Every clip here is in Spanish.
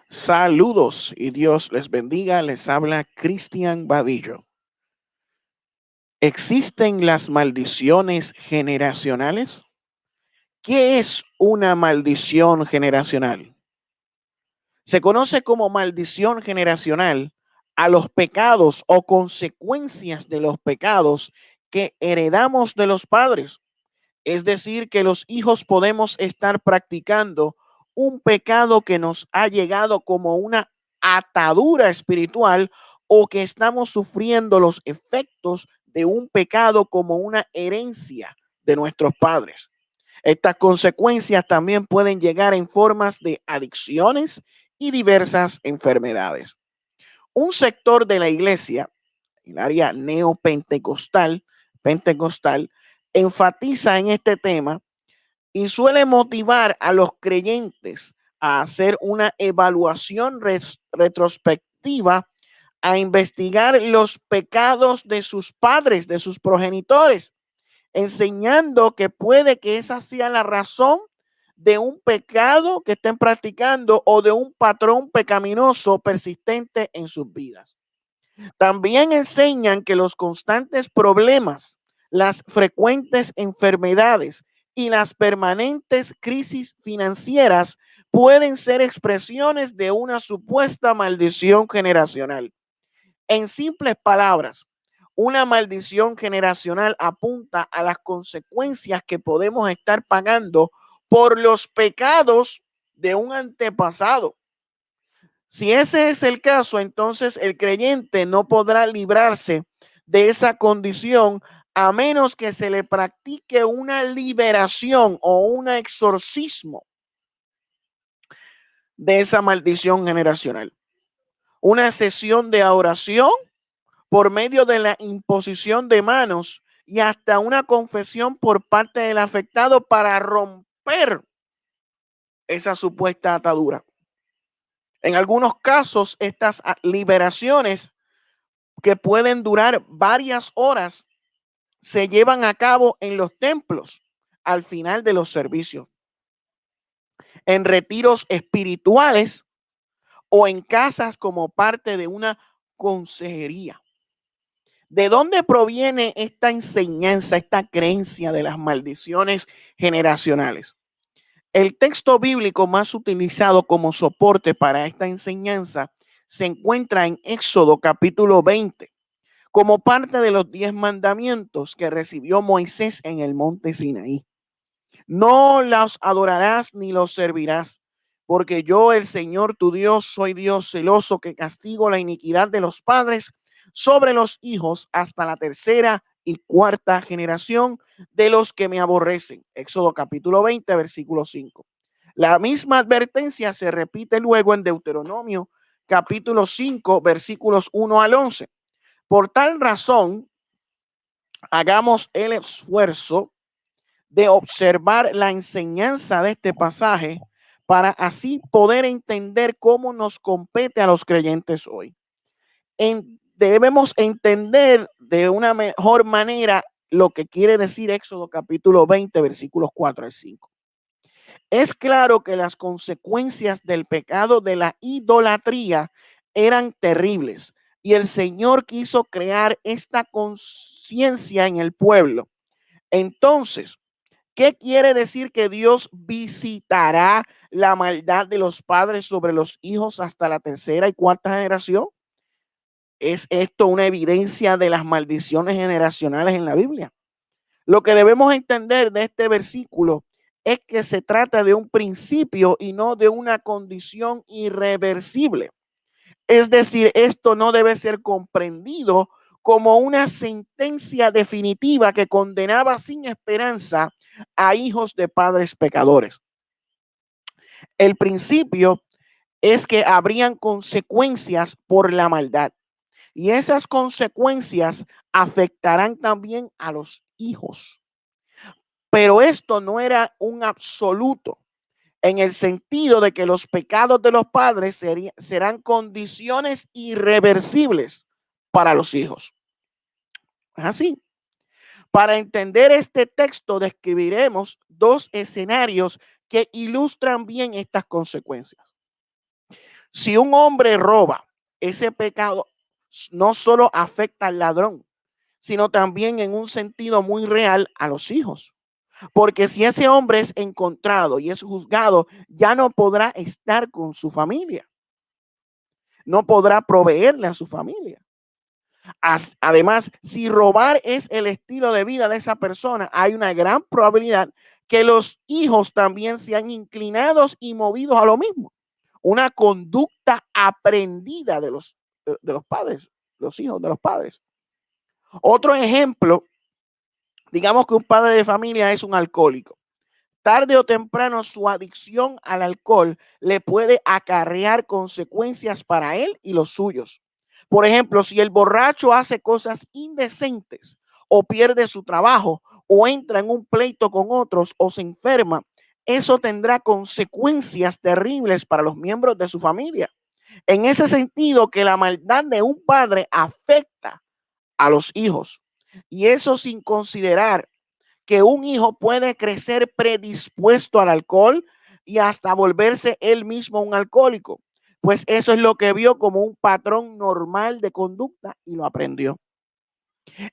Saludos y Dios les bendiga. Les habla Cristian Vadillo. ¿Existen las maldiciones generacionales? ¿Qué es una maldición generacional? Se conoce como maldición generacional a los pecados o consecuencias de los pecados que heredamos de los padres. Es decir, que los hijos podemos estar practicando un pecado que nos ha llegado como una atadura espiritual o que estamos sufriendo los efectos de un pecado como una herencia de nuestros padres. Estas consecuencias también pueden llegar en formas de adicciones y diversas enfermedades. Un sector de la iglesia, el área pentecostal, enfatiza en este tema y suele motivar a los creyentes a hacer una evaluación retrospectiva, a investigar los pecados de sus padres, de sus progenitores, enseñando que puede que esa sea la razón de un pecado que estén practicando o de un patrón pecaminoso persistente en sus vidas. También enseñan que los constantes problemas, las frecuentes enfermedades y las permanentes crisis financieras pueden ser expresiones de una supuesta maldición generacional. En simples palabras, una maldición generacional apunta a las consecuencias que podemos estar pagando por los pecados de un antepasado. Si ese es el caso, entonces el creyente no podrá librarse de esa condición a menos que se le practique una liberación o un exorcismo de esa maldición generacional. Una sesión de oración por medio de la imposición de manos y hasta una confesión por parte del afectado para romper esa supuesta atadura. En algunos casos, estas liberaciones que pueden durar varias horas se llevan a cabo en los templos al final de los servicios, en retiros espirituales o en casas como parte de una consejería. ¿De dónde proviene esta enseñanza, esta creencia de las maldiciones generacionales? El texto bíblico más utilizado como soporte para esta enseñanza se encuentra en Éxodo capítulo 20, como parte de los 10 mandamientos que recibió Moisés en el monte Sinaí. No los adorarás ni los servirás, porque yo, el Señor tu Dios, soy Dios celoso que castigo la iniquidad de los padres sobre los hijos hasta la tercera y cuarta generación de los que me aborrecen. Éxodo capítulo 20, versículo 5. La misma advertencia se repite luego en Deuteronomio capítulo 5, versículos 1 al 11. Por tal razón, hagamos el esfuerzo de observar la enseñanza de este pasaje para así poder entender cómo nos compete a los creyentes hoy. Debemos entender de una mejor manera lo que quiere decir Éxodo capítulo 20, versículos 4 al 5. Es claro que las consecuencias del pecado de la idolatría eran terribles y el Señor quiso crear esta conciencia en el pueblo. Entonces, ¿qué quiere decir que Dios visitará la maldad de los padres sobre los hijos hasta la tercera y cuarta generación? ¿Es esto una evidencia de las maldiciones generacionales en la Biblia? Lo que debemos entender de este versículo es que se trata de un principio y no de una condición irreversible. Es decir, esto no debe ser comprendido como una sentencia definitiva que condenaba sin esperanza a hijos de padres pecadores. El principio es que habrían consecuencias por la maldad y esas consecuencias afectarán también a los hijos. Pero esto no era un absoluto en el sentido de que los pecados de los padres serán condiciones irreversibles para los hijos. Es así. Para entender este texto describiremos dos escenarios que ilustran bien estas consecuencias. Si un hombre roba, ese pecado no solo afecta al ladrón, sino también en un sentido muy real a los hijos. Porque si ese hombre es encontrado y es juzgado, ya no podrá estar con su familia, no podrá proveerle a su familia. Además, si robar es el estilo de vida de esa persona, hay una gran probabilidad que los hijos también sean inclinados y movidos a lo mismo. Una conducta aprendida de los padres, los hijos de los padres. Otro ejemplo, digamos que un padre de familia es un alcohólico. Tarde o temprano su adicción al alcohol le puede acarrear consecuencias para él y los suyos. Por ejemplo, si el borracho hace cosas indecentes o pierde su trabajo o entra en un pleito con otros o se enferma, eso tendrá consecuencias terribles para los miembros de su familia. En ese sentido, que la maldad de un padre afecta a los hijos. Y eso sin considerar que un hijo puede crecer predispuesto al alcohol y hasta volverse él mismo un alcohólico. Pues eso es lo que vio como un patrón normal de conducta y lo aprendió.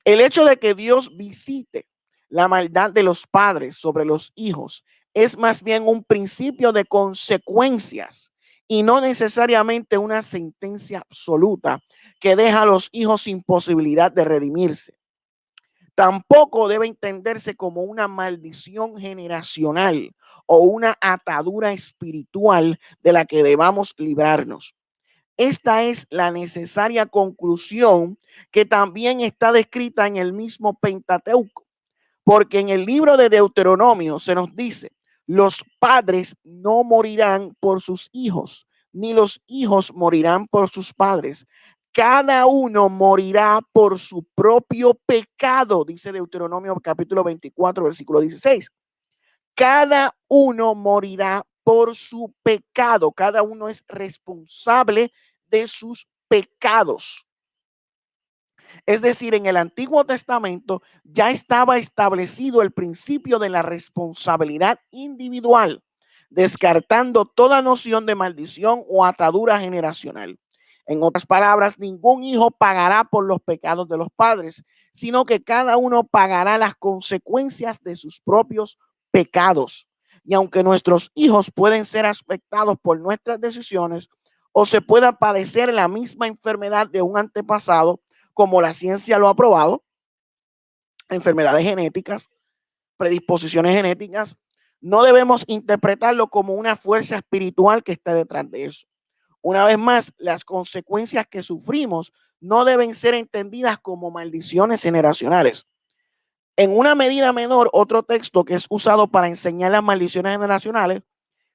El hecho de que Dios visite la maldad de los padres sobre los hijos es más bien un principio de consecuencias y no necesariamente una sentencia absoluta que deja a los hijos sin posibilidad de redimirse. Tampoco debe entenderse como una maldición generacional o una atadura espiritual de la que debamos librarnos. Esta es la necesaria conclusión que también está descrita en el mismo Pentateuco, porque en el libro de Deuteronomio se nos dice, los padres no morirán por sus hijos, ni los hijos morirán por sus padres. Cada uno morirá por su propio pecado, dice Deuteronomio capítulo 24, versículo 16. Cada uno morirá por su pecado. Cada uno es responsable de sus pecados. Es decir, en el Antiguo Testamento ya estaba establecido el principio de la responsabilidad individual, descartando toda noción de maldición o atadura generacional. En otras palabras, ningún hijo pagará por los pecados de los padres, sino que cada uno pagará las consecuencias de sus propios pecados. Y aunque nuestros hijos pueden ser afectados por nuestras decisiones o se pueda padecer la misma enfermedad de un antepasado, como la ciencia lo ha probado, enfermedades genéticas, predisposiciones genéticas, no debemos interpretarlo como una fuerza espiritual que está detrás de eso. Una vez más, las consecuencias que sufrimos no deben ser entendidas como maldiciones generacionales. En una medida menor, otro texto que es usado para enseñar las maldiciones generacionales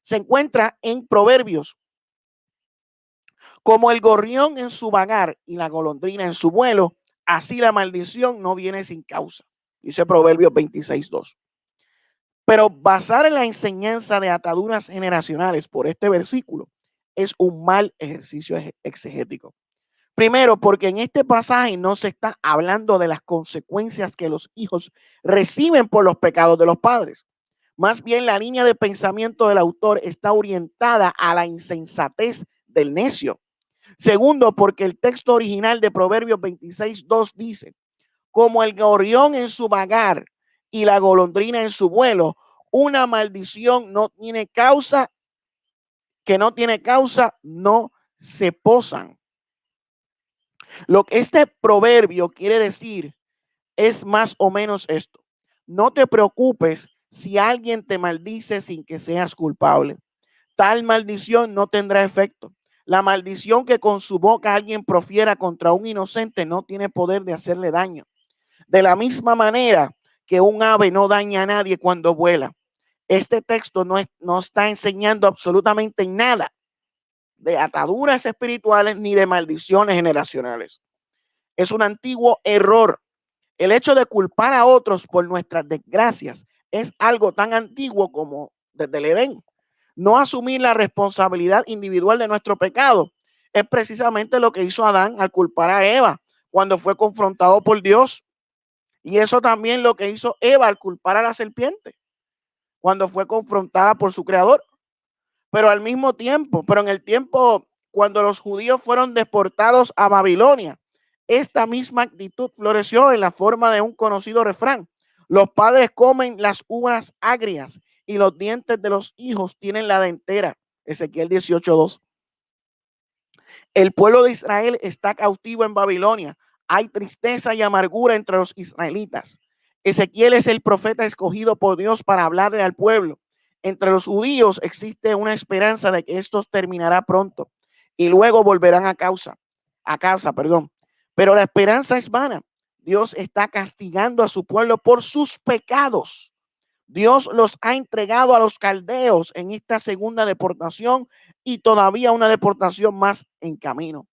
se encuentra en Proverbios. Como el gorrión en su vagar y la golondrina en su vuelo, así la maldición no viene sin causa. Dice Proverbios 26:2. Pero basar en la enseñanza de ataduras generacionales por este versículo es un mal ejercicio exegético. Primero, porque en este pasaje no se está hablando de las consecuencias que los hijos reciben por los pecados de los padres. Más bien, la línea de pensamiento del autor está orientada a la insensatez del necio. Segundo, porque el texto original de Proverbios 26:2 dice, como el gorrión en su vagar y la golondrina en su vuelo, una maldición no tiene causa, que no tiene causa, no se posan. Lo que este proverbio quiere decir es más o menos esto. No te preocupes si alguien te maldice sin que seas culpable. Tal maldición no tendrá efecto. La maldición que con su boca alguien profiera contra un inocente no tiene poder de hacerle daño. De la misma manera que un ave no daña a nadie cuando vuela. Este texto no está enseñando absolutamente nada de ataduras espirituales ni de maldiciones generacionales. Es un antiguo error. El hecho de culpar a otros por nuestras desgracias es algo tan antiguo como desde el Edén. No asumir la responsabilidad individual de nuestro pecado es precisamente lo que hizo Adán al culpar a Eva cuando fue confrontado por Dios. Y eso también lo que hizo Eva al culpar a la serpiente cuando fue confrontada por su creador. Pero al mismo tiempo, pero en el tiempo cuando los judíos fueron deportados a Babilonia, esta misma actitud floreció en la forma de un conocido refrán: los padres comen las uvas agrias y los dientes de los hijos tienen la dentera. Ezequiel 18:2. El pueblo de Israel está cautivo en Babilonia. Hay tristeza y amargura entre los israelitas. Ezequiel es el profeta escogido por Dios para hablarle al pueblo. Entre los judíos existe una esperanza de que esto terminará pronto y luego volverán a casa, perdón. Pero la esperanza es vana. Dios está castigando a su pueblo por sus pecados. Dios los ha entregado a los caldeos en esta segunda deportación y todavía una deportación más en camino.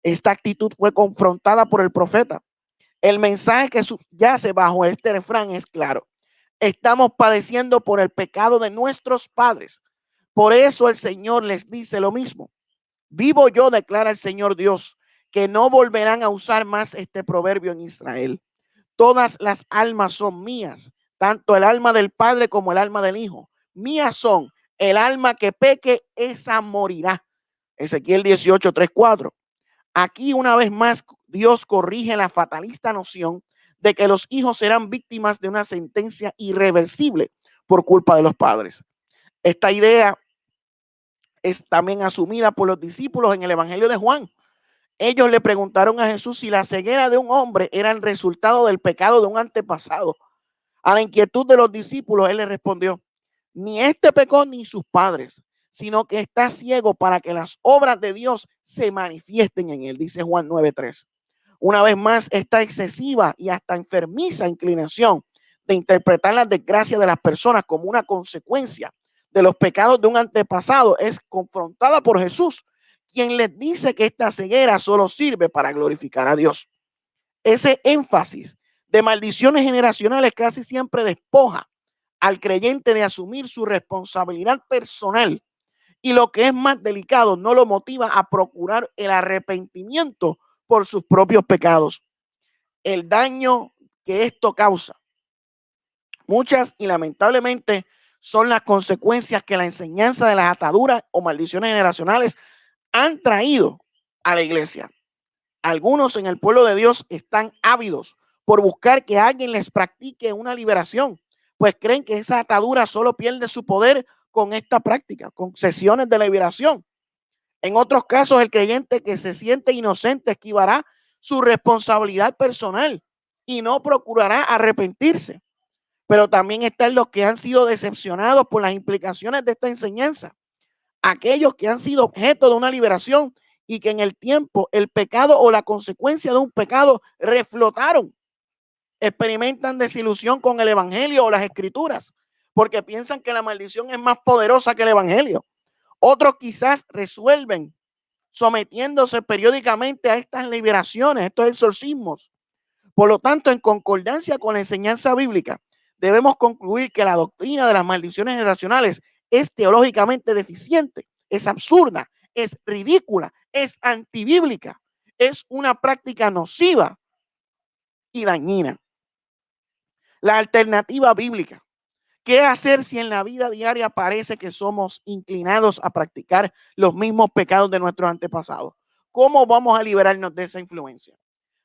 Esta actitud fue confrontada por el profeta. El mensaje que subyace bajo este refrán es claro: estamos padeciendo por el pecado de nuestros padres. Por eso el Señor les dice lo mismo. Vivo yo, declara el Señor Dios, que no volverán a usar más este proverbio en Israel. Todas las almas son mías, tanto el alma del Padre como el alma del Hijo. Mías son. El alma que peque, esa morirá. Ezequiel 18:3-4. Aquí una vez más Dios corrige la fatalista noción de que los hijos serán víctimas de una sentencia irreversible por culpa de los padres. Esta idea es también asumida por los discípulos en el Evangelio de Juan. Ellos le preguntaron a Jesús si la ceguera de un hombre era el resultado del pecado de un antepasado. A la inquietud de los discípulos, él les respondió: ni este pecó ni sus padres, sino que está ciego para que las obras de Dios se manifiesten en él, dice Juan 9:3. Una vez más, esta excesiva y hasta enfermiza inclinación de interpretar las desgracias de las personas como una consecuencia de los pecados de un antepasado es confrontada por Jesús, quien les dice que esta ceguera solo sirve para glorificar a Dios. Ese énfasis de maldiciones generacionales casi siempre despoja al creyente de asumir su responsabilidad personal, y lo que es más delicado, no lo motiva a procurar el arrepentimiento por sus propios pecados. El daño que esto causa, muchas y lamentablemente, son las consecuencias que la enseñanza de las ataduras o maldiciones generacionales han traído a la iglesia. Algunos en el pueblo de Dios están ávidos por buscar que alguien les practique una liberación, pues creen que esa atadura solo pierde su poder con esta práctica, con sesiones de liberación. En otros casos, el creyente que se siente inocente esquivará su responsabilidad personal y no procurará arrepentirse. Pero también están los que han sido decepcionados por las implicaciones de esta enseñanza, aquellos que han sido objeto de una liberación y que en el tiempo el pecado o la consecuencia de un pecado reflotaron, experimentan desilusión con el evangelio o las escrituras, porque piensan que la maldición es más poderosa que el evangelio. Otros quizás resuelven sometiéndose periódicamente a estas liberaciones, estos exorcismos. Por lo tanto, en concordancia con la enseñanza bíblica, debemos concluir que la doctrina de las maldiciones generacionales es teológicamente deficiente, es absurda, es ridícula, es antibíblica, es una práctica nociva y dañina. La alternativa bíblica: ¿qué hacer si en la vida diaria parece que somos inclinados a practicar los mismos pecados de nuestros antepasados? ¿Cómo vamos a liberarnos de esa influencia?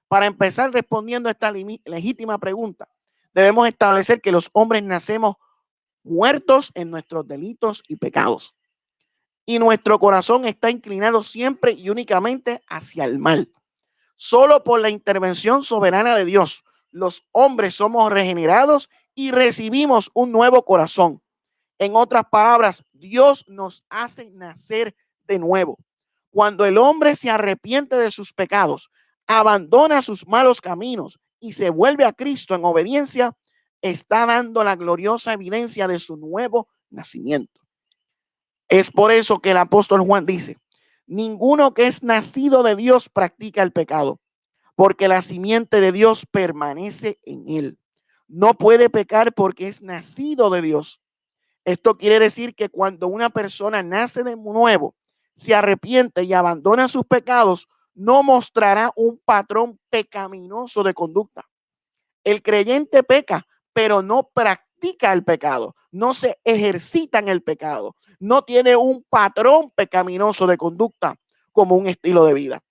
Para empezar, respondiendo a esta legítima pregunta, debemos establecer que los hombres nacemos muertos en nuestros delitos y pecados, y nuestro corazón está inclinado siempre y únicamente hacia el mal. Solo por la intervención soberana de Dios, los hombres somos regenerados y recibimos un nuevo corazón. En otras palabras, Dios nos hace nacer de nuevo. Cuando el hombre se arrepiente de sus pecados, abandona sus malos caminos y se vuelve a Cristo en obediencia, está dando la gloriosa evidencia de su nuevo nacimiento. Es por eso que el apóstol Juan dice: ninguno que es nacido de Dios practica el pecado, porque la simiente de Dios permanece en él. No puede pecar porque es nacido de Dios. Esto quiere decir que cuando una persona nace de nuevo, se arrepiente y abandona sus pecados, no mostrará un patrón pecaminoso de conducta. El creyente peca, pero no practica el pecado, no se ejercita en el pecado, no tiene un patrón pecaminoso de conducta. como un estilo de vida.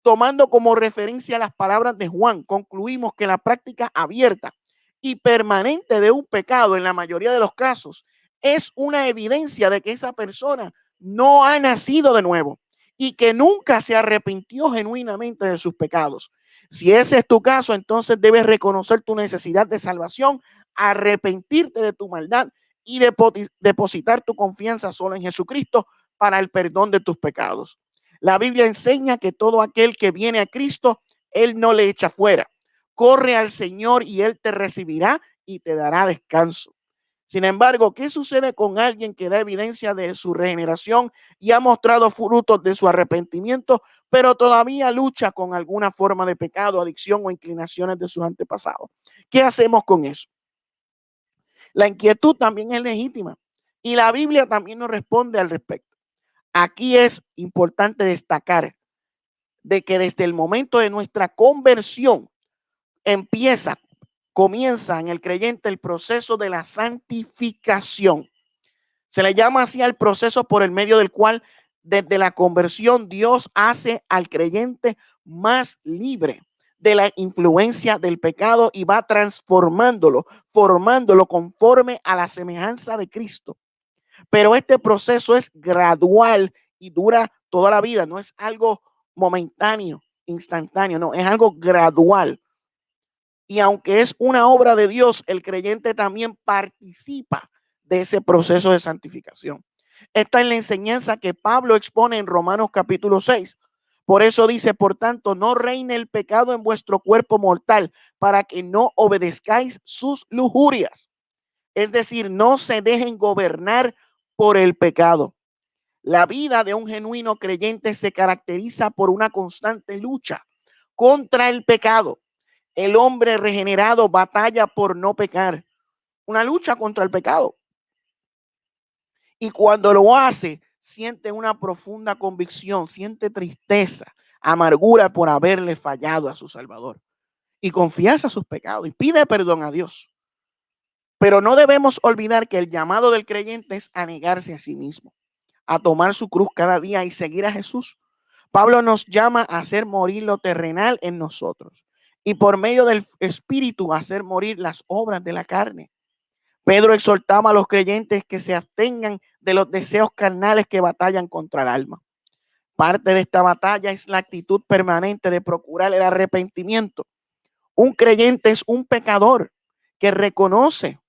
Tomando como referencia las palabras de Juan, concluimos que la práctica abierta y permanente de un pecado en la mayoría de los casos es una evidencia de que esa persona no ha nacido de nuevo y que nunca se arrepintió genuinamente de sus pecados. Si ese es tu caso, entonces debes reconocer tu necesidad de salvación, arrepentirte de tu maldad y depositar tu confianza solo en Jesucristo para el perdón de tus pecados. La Biblia enseña que todo aquel que viene a Cristo, Él no le echa fuera. Corre al Señor y Él te recibirá y te dará descanso. Sin embargo, ¿qué sucede con alguien que da evidencia de su regeneración y ha mostrado frutos de su arrepentimiento, pero todavía lucha con alguna forma de pecado, adicción o inclinaciones de sus antepasados? ¿Qué hacemos con eso? La inquietud también es legítima y la Biblia también nos responde al respecto. Aquí es importante destacar de que desde el momento de nuestra conversión comienza en el creyente el proceso de la santificación. Se le llama así al proceso por el medio del cual desde la conversión Dios hace al creyente más libre de la influencia del pecado y va transformándolo, formándolo conforme a la semejanza de Cristo. Pero este proceso es gradual y dura toda la vida, no es algo momentáneo, instantáneo, no, es algo gradual. Y aunque es una obra de Dios, el creyente también participa de ese proceso de santificación. Esta es la enseñanza que Pablo expone en Romanos capítulo 6. Por eso dice, por tanto, no reine el pecado en vuestro cuerpo mortal, para que no obedezcáis sus lujurias. Es decir, no se dejen gobernar por el pecado. La vida de un genuino creyente se caracteriza por una constante lucha contra el pecado. El hombre regenerado batalla por no pecar, una lucha contra el pecado. Y cuando lo hace, siente una profunda convicción, siente tristeza, amargura por haberle fallado a su Salvador. Y confiesa sus pecados y pide perdón a Dios. Pero no debemos olvidar que el llamado del creyente es a negarse a sí mismo, a tomar su cruz cada día y seguir a Jesús. Pablo nos llama a hacer morir lo terrenal en nosotros y por medio del Espíritu hacer morir las obras de la carne. Pedro exhortaba a los creyentes que se abstengan de los deseos carnales que batallan contra el alma. Parte de esta batalla es la actitud permanente de procurar el arrepentimiento. Un creyente es un pecador que reconoce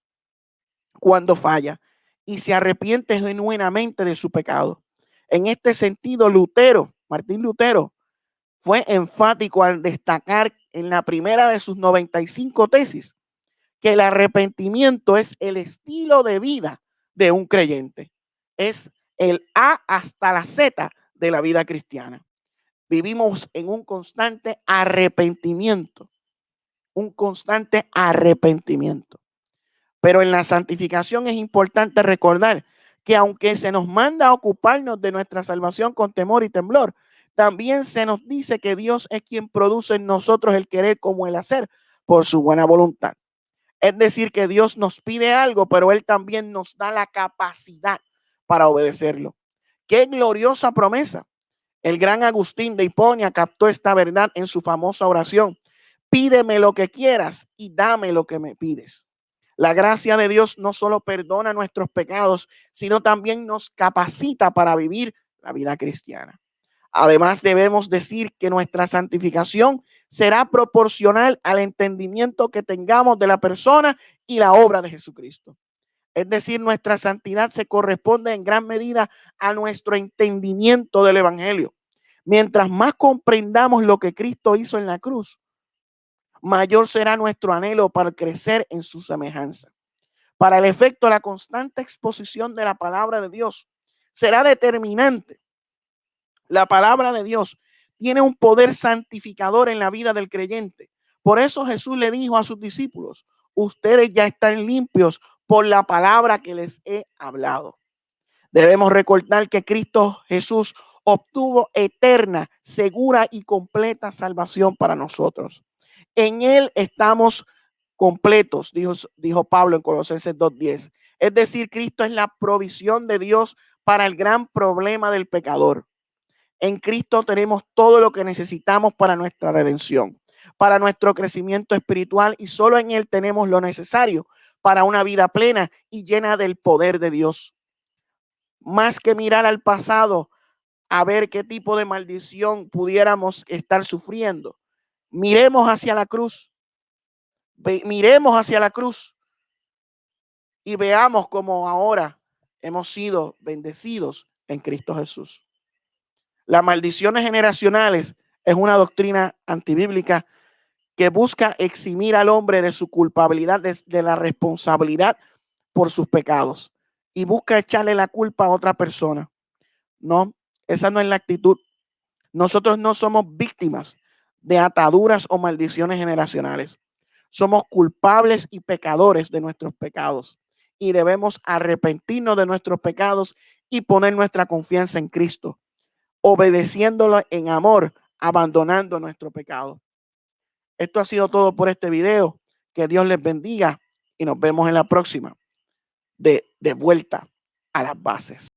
cuando falla y se arrepiente genuinamente de su pecado. En este sentido, Martín Lutero, fue enfático al destacar en la primera de sus 95 tesis que el arrepentimiento es el estilo de vida de un creyente. Es el A hasta la Z de la vida cristiana. Vivimos en un constante arrepentimiento, un constante arrepentimiento. Pero en la santificación es importante recordar que aunque se nos manda a ocuparnos de nuestra salvación con temor y temblor, también se nos dice que Dios es quien produce en nosotros el querer como el hacer por su buena voluntad. Es decir, que Dios nos pide algo, pero Él también nos da la capacidad para obedecerlo. ¡Qué gloriosa promesa! El gran Agustín de Hiponia captó esta verdad en su famosa oración. Pídeme lo que quieras y dame lo que me pides. La gracia de Dios no solo perdona nuestros pecados, sino también nos capacita para vivir la vida cristiana. Además, debemos decir que nuestra santificación será proporcional al entendimiento que tengamos de la persona y la obra de Jesucristo. Es decir, nuestra santidad se corresponde en gran medida a nuestro entendimiento del Evangelio. Mientras más comprendamos lo que Cristo hizo en la cruz, mayor será nuestro anhelo para crecer en su semejanza. Para el efecto, la constante exposición de la palabra de Dios será determinante. La palabra de Dios tiene un poder santificador en la vida del creyente. Por eso Jesús le dijo a sus discípulos, ustedes ya están limpios por la palabra que les he hablado. Debemos recordar que Cristo Jesús obtuvo eterna, segura y completa salvación para nosotros. En Él estamos completos, dijo Pablo en Colosenses 2:10. Es decir, Cristo es la provisión de Dios para el gran problema del pecador. En Cristo tenemos todo lo que necesitamos para nuestra redención, para nuestro crecimiento espiritual, y solo en Él tenemos lo necesario para una vida plena y llena del poder de Dios. Más que mirar al pasado a ver qué tipo de maldición pudiéramos estar sufriendo, miremos hacia la cruz, miremos hacia la cruz y veamos cómo ahora hemos sido bendecidos en Cristo Jesús. Las maldiciones generacionales es una doctrina antibíblica que busca eximir al hombre de su culpabilidad, de la responsabilidad por sus pecados, y busca echarle la culpa a otra persona. No, esa no es la actitud. Nosotros no somos víctimas de ataduras o maldiciones generacionales. Somos culpables y pecadores de nuestros pecados, y debemos arrepentirnos de nuestros pecados y poner nuestra confianza en Cristo, obedeciéndolo en amor, abandonando nuestro pecado. Esto ha sido todo por este video. Que Dios les bendiga y nos vemos en la próxima de vuelta a las bases.